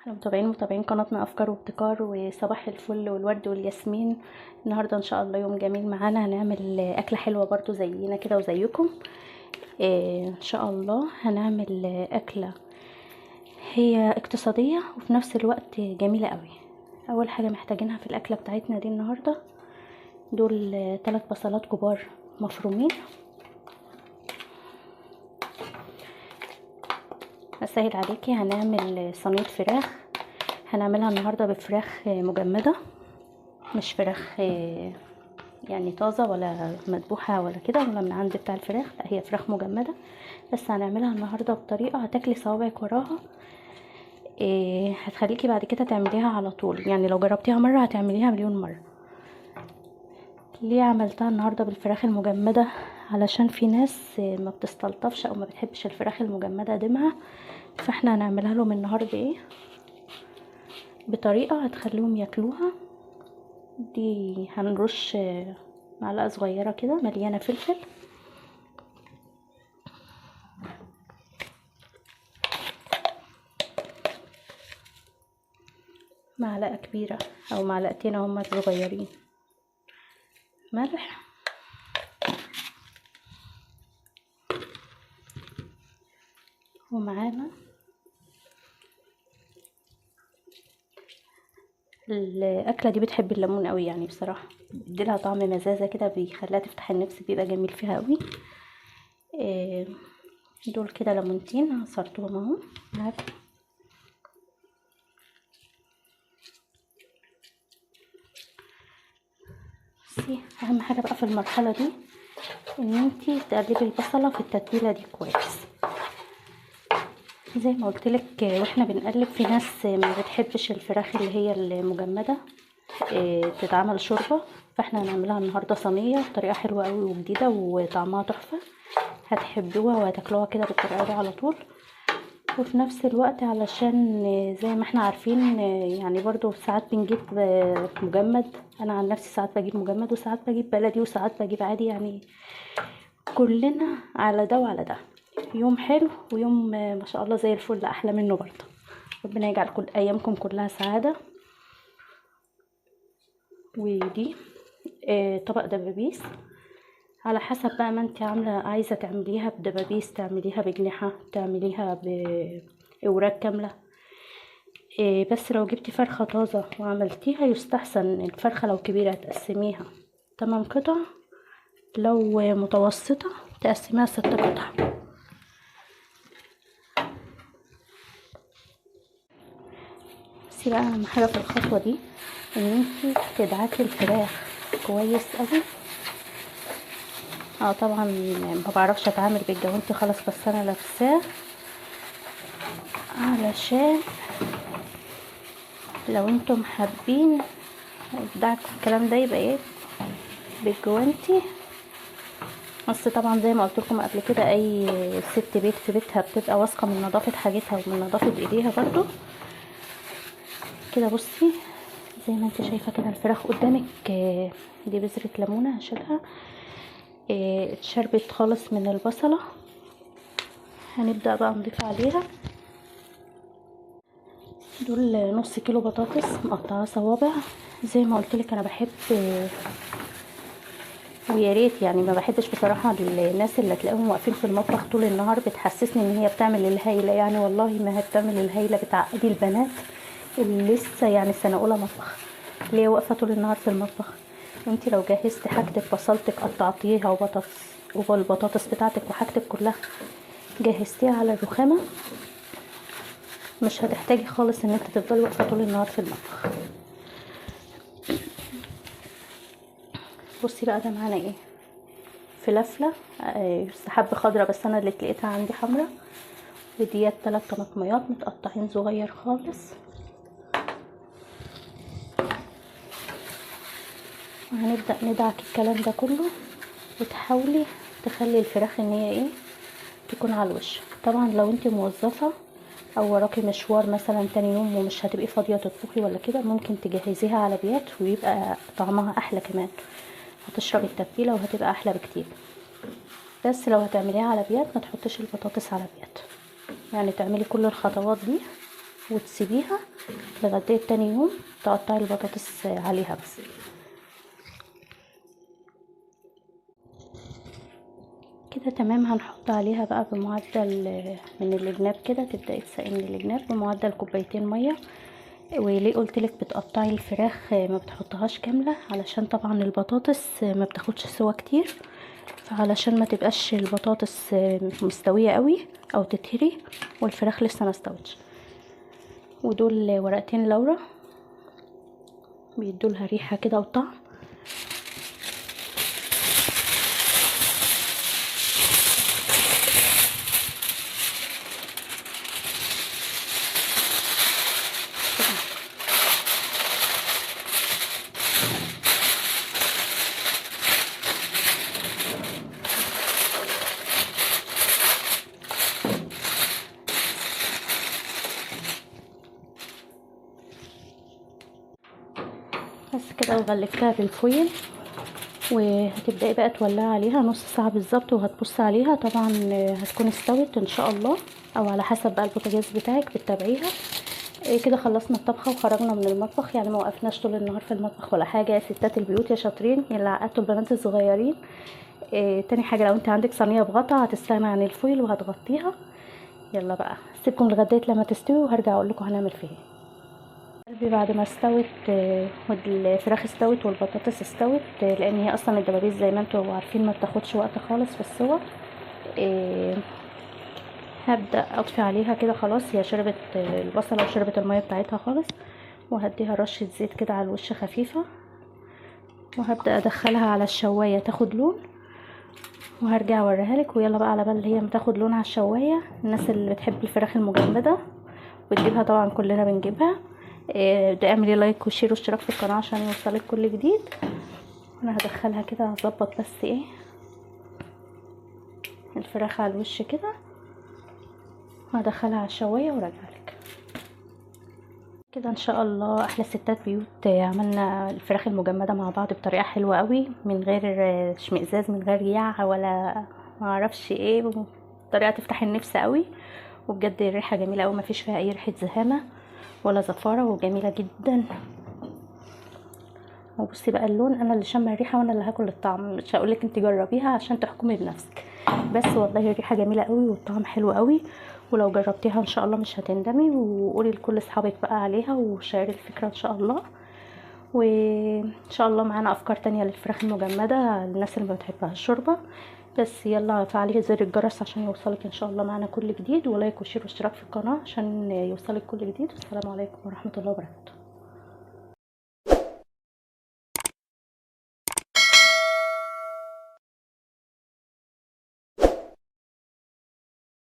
متابعين قناتنا افكار وابتكار، وصباح الفل والورد والياسمين. النهارده ان شاء الله يوم جميل معانا، هنعمل اكله حلوه برضو زينا كده وزيكم. ان شاء الله هنعمل اكله هي اقتصاديه وفي نفس الوقت جميله قوي. اول حاجه محتاجينها في الاكله بتاعتنا دي النهارده دول 3 بصلات كبار مفرومين. اسهل عليكي، هنعمل صينيه فراخ. هنعملها النهارده بفراخ مجمده، مش فراخ يعني طازه ولا مذبوحه ولا كده ولا من عند بتاع الفراخ، لا هي فراخ مجمده. بس هنعملها النهارده بطريقه هتاكلي صوابعك وراها. هتخليكي بعد كده تعمليها على طول، يعني لو جربتيها مره هتعمليها مليون مره. ليه عملتها النهارده بالفراخ المجمده؟ علشان في ناس ما بتستلطفش او ما بتحبش الفراخ المجمده دمها، فاحنا هنعملها لهم النهارده بطريقه هتخليهم ياكلوها. دي هنرش معلقه صغيره كده مليانه فلفل، معلقه كبيره او معلقتين هما صغيرين ملح، ومعانا الاكله دي بتحب الليمون قوي، يعني بصراحه بيديلها طعم مزازه كده بيخليها تفتح النفس، بيبقى جميل فيها قوي. دول كده ليمونتين عصرتهم اهو معاكم. بصي، اهم حاجه بقى في المرحله دي ان انتي تقلبي البصله في التتبيله دي كويس. زي ما قلت لك واحنا بنقلب، في ناس ما بتحبش الفراخ اللي هي المجمده تتعمل شوربه، فاحنا هنعملها النهارده صينيه بطريقه حلوه قوي وجديده وطعمها تحفه، هتحبوها وهتاكلوها كده بالطريقه دي على طول. وفي نفس الوقت علشان زي ما احنا عارفين يعني برضو ساعات بنجيب مجمد، انا عن نفسي ساعات بجيب مجمد وساعات بجيب بلدي وساعات بجيب عادي، يعني كلنا على ده وعلى ده، يوم حلو ويوم ما شاء الله زي الفل احلى منه برضه. ربنا يجعل كل ايامكم كلها سعاده. ودي طبق دبابيس، على حسب بقى ما انت عايزه تعمليها بدبابيس، تعمليها بجناحه، تعمليها بأوراق كامله. بس لو جبتي فرخه طازه وعملتيها يستحسن الفرخه لو كبيره تقسميها 8 قطع، لو متوسطه تقسميها 6 قطع. بس بقى اهم حاجه في الخطوه دي ان انتي تدعكي الفراخ كويس قوي. طبعا ما بعرفش اتعامل بالجوانتي خالص، بس انا لابساه علشان لو انتم حابين دعك الكلام ده يبقى بالجوانتي. بس طبعا زي ما قلت لكم قبل كده، اي ست بيت في بيتها بتبقى واثقه من نظافه حاجتها ومن نظافه ايديها برضو كده. بصي زي ما انت شايفه كده الفراخ قدامك، دي بذره ليمونه هشيلها، اتشربت خالص من البصله. هنبدا بقى نضيف عليها دول نص كيلو بطاطس مقطعه صوابع. زي ما قلت لك انا بحب ويا ريت، يعني ما بحبش بصراحه الناس اللي تلاقيهم واقفين في المطبخ طول النهار، بتحسسني ان هي بتعمل الهايله، يعني والله ما هي بتعمل الهايله، بتعقدي البنات اللي لسه يعني سنه اولى مطبخ، اللي هي واقفه طول النهار في المطبخ. انتي لو جهزتي حاجتك، بصلتك قطعتيها والبطاطس بتاعتك وحاجتك كلها جهزتيها على الرخامه، مش هتحتاجي خالص ان انت تفضلي واقفه طول النهار في المطبخ. بصي بقى ده معانا فلفله يستحب خضرة، بس انا اللي لقيتها عندي حمرا. وديت 3 طماطميات متقطعين صغير خالص. وهنبدا ندعك الكلام ده كله، وتحاولي تخلي الفراخ ان هي تكون على الوش. طبعا لو انت موظفه او وراكي مشوار مثلا تاني يوم ومش هتبقي فاضيه تطبخي ولا كده، ممكن تجهزيها على بيات ويبقى طعمها احلى كمان، هتشرب التتبيله وهتبقى احلى بكتير. بس لو هتعمليها على بيات ما تحطيش البطاطس على بيات، يعني تعملي كل الخطوات دي وتسيبيها لغايه تاني يوم تقطعي البطاطس عليها بس. كده تمام. هنحط عليها بقى بمعدل من الجناب كده، تبداي تسقي من الجناب بمعدل كوبايتين ميه. وليه قلتلك بتقطعي الفراخ ما بتحطهاش كامله؟ علشان طبعا البطاطس ما بتاخدش سوا كتير، علشان ما تبقاش البطاطس مستويه قوي او تتهري والفراخ لسه ما استوتش. ودول ورقتين لورا بيدولها ريحه كده وطعم. بس كده وغلفتها بالفويل، وهتبداي بقى تولعي عليها نص ساعه بالظبط، وهتبصي عليها طبعا هتكون استوت ان شاء الله، او على حسب بقى البوتاجاز بتاعك بتتابعيها. كده خلصنا الطبخه وخرجنا من المطبخ، يعني ما وقفناش طول النهار في المطبخ ولا حاجه. يا ستات البيوت يا شاطرين يا اللي عقدتوا البنات الصغيرين. تاني حاجه، لو انت عندك صينيه بغطا هتستغنى عن الفويل وهتغطيها. يلا بقى سيبكم لغايه لما تستوي وهرجع اقول لكم هنعمل فيه ايه. قلبي بعد ما استوت والفراخ استوت والبطاطس استوت، لان هي اصلا الدبابيس زي ما انتوا عارفين ما بتاخدش وقت خالص في السوا. هبدا اطفي عليها كده، خلاص هي شربت البصله وشربت الميه بتاعتها خالص، وهديها رشه زيت كده على الوش خفيفه، وهبدا ادخلها على الشوايه تاخد لون، وهرجع اوريها لك. ويلا بقى على بال هي ما تاخد لون على الشوايه، الناس اللي بتحب الفراخ المجمده وتجيبها طبعا كلنا بنجيبها، ده اعملي لايك وشير واشتراك في القناه عشان يوصلك كل جديد. انا هدخلها كده هظبط بس الفراخ على الوش كده، وهدخلها على الشوايه وراجعلك. كده ان شاء الله احلى ستات بيوت عملنا الفراخ المجمده مع بعض بطريقه حلوه قوي، من غير اشمئزاز، من غير يعه ولا ما اعرفش ايه، طريقه تفتح النفس قوي. وبجد الريحه جميله قوي، ما فيش فيها اي ريحه زهامه ولا زفاره، وجميله جدا. وبصي بقى اللون، انا اللي شامه الريحه وانا اللي هاكل الطعم، مش هقولك انت جربيها عشان تحكمي بنفسك، بس والله الريحه جميله قوي والطعم حلو قوي. ولو جربتيها ان شاء الله مش هتندمي، وقولي لكل اصحابك بقى عليها وشيري الفكره ان شاء الله. وان شاء الله معانا افكار تانية للفراخ المجمده للناس اللي ما بتحبها الشوربه. بس يلا فعلي زر الجرس عشان يوصلك ان شاء الله معانا كل جديد، ولايك وشير واشتراك في القناه عشان يوصلك كل جديد. والسلام عليكم ورحمه الله وبركاته.